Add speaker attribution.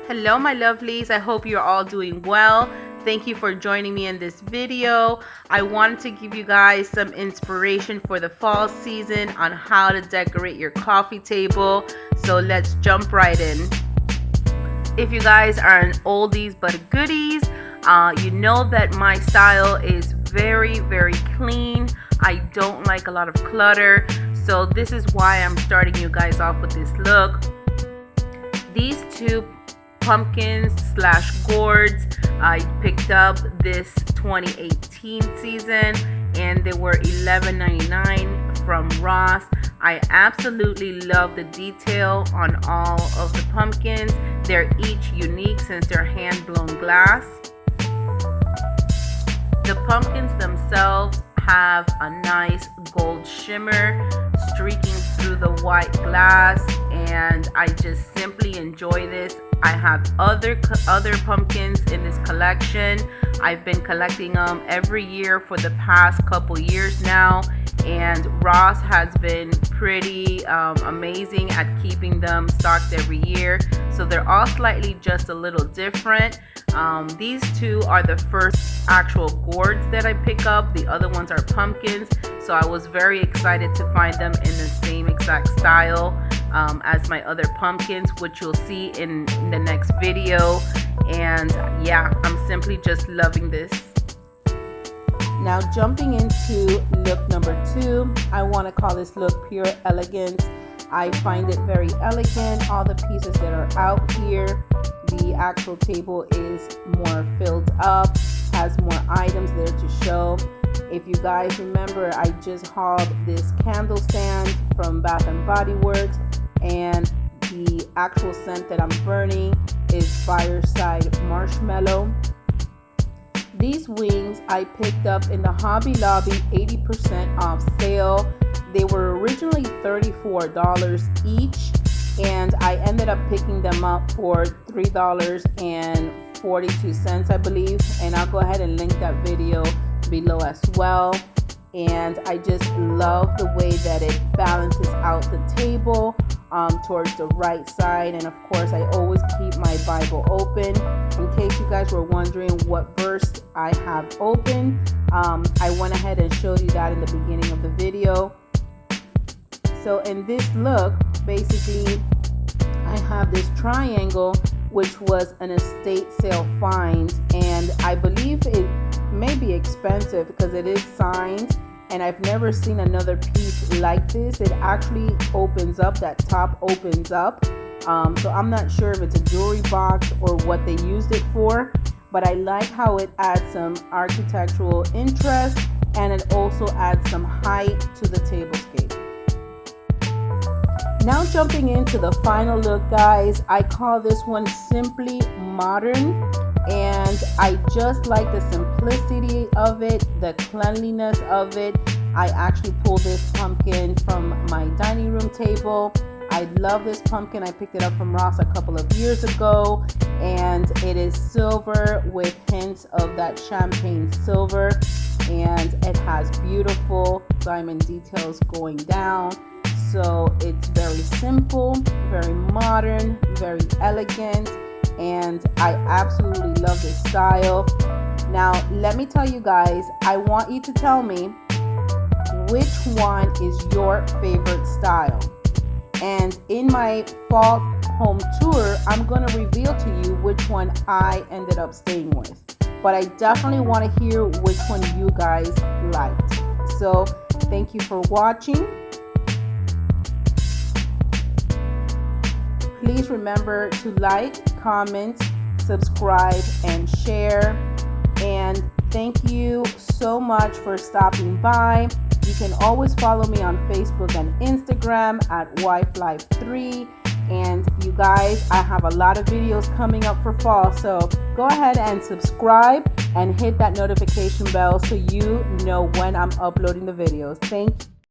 Speaker 1: Hello my lovelies, I hope you're all doing well. Thank you for joining me in this video. I wanted to give you guys some inspiration for the fall season on how to decorate your coffee table. So let's jump right in. If you guys are an oldies but goodies, you know that my style is very clean. I don't like a lot of clutter. So this is why I'm starting you guys off with this look. These two pumpkins / gourds I picked up this 2018 season and they were $11.99 from Ross. I absolutely love the detail on all of the pumpkins. They're each unique since they're hand blown glass. The pumpkins themselves have a nice gold shimmer streaking through the white glass, and I just simply enjoy this. I have other pumpkins in this collection. I've been collecting them every year for the past couple years now, and Ross has been pretty amazing at keeping them stocked every year. So they're all slightly just a little different. These two are the first actual gourds that I pick up. The other ones are pumpkins. So I was very excited to find them in the same exact style as my other pumpkins, which you'll see in the next video. And yeah, I'm simply just loving this. Now jumping into look number 2, I want to call this look pure elegance. I find it very elegant. All the pieces that are out here, the actual table is more filled up, has more items there to show. If you guys remember, I just hauled this candle stand from Bath & Body Works, and the actual scent that I'm burning is Fireside Marshmallow. These wings I picked up in the Hobby Lobby 80% off sale. They were originally $34 each, and I ended up picking them up for $3.42, I believe, and I'll go ahead and link that video below as well. And I just love the way that it balances out the table towards the right side. And of course, I always keep my Bible open. In case you guys were wondering what verse I have open, I went ahead and showed you that in the beginning of the video. So in this look, basically, I have this triangle, which was an estate sale find, and I believe it may be expensive because it is signed, and I've never seen another piece like this. It actually opens up, that top opens up. So I'm not sure if it's a jewelry box or what they used it for, but I like how it adds some architectural interest, and it also adds some height to the tablescape. Now jumping into the final look, guys, I call this one simply modern, and I just like the simplicity of it, the cleanliness of it. I actually pulled this pumpkin from my dining room table. I love this pumpkin. I picked it up from Ross a couple of years ago, and it is silver with hints of that champagne silver, and it has beautiful diamond details going down. So it's very simple, very modern, very elegant, and I absolutely love this style. Now, let me tell you guys, I want you to tell me which one is your favorite style. And in my fall home tour, I'm going to reveal to you which one I ended up staying with. But I definitely want to hear which one you guys liked. So thank you for watching. Please remember to like, comment, subscribe, and share. And thank you so much for stopping by. You can always follow me on Facebook and Instagram at WifeLife3. And you guys, I have a lot of videos coming up for fall. So go ahead and subscribe and hit that notification bell so you know when I'm uploading the videos. Thank you.